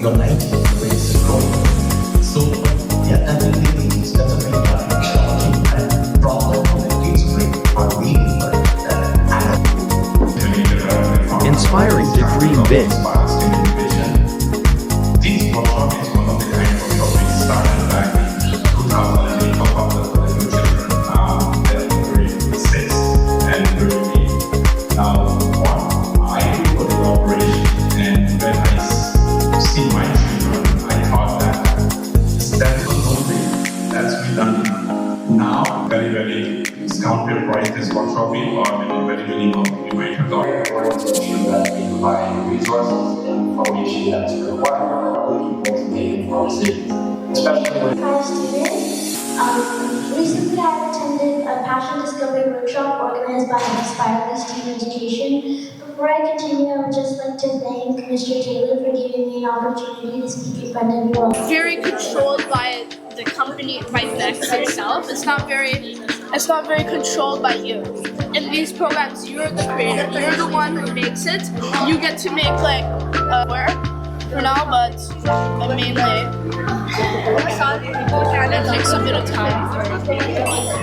Your life is growing. So, yeah, everything is that's a very challenging and problem is great for me, but Inspiring to dream big. this workshop is one of the kind of workshop we started back in 2008 for children that very six and very big. Now, what I do for the operation and when I see my children, I thought that that was only that's been done now. Very, very discounted price this workshop is or maybe very minimum you might have got. Organization that we provide resources and information that's required for other people to make informed decisions, especially when Hi students. Recently I attended a passion discovery workshop organized by Aspirations Team Education. Before I continue, I would just like to thank Mr. Taylor for giving me an opportunity to speak in front of you all. Very controlled by the company, by Next itself. It's not very controlled by you. In these programs, you're the creator. You're the one who makes it. You get to make work for now, but mainly it takes a bit of time.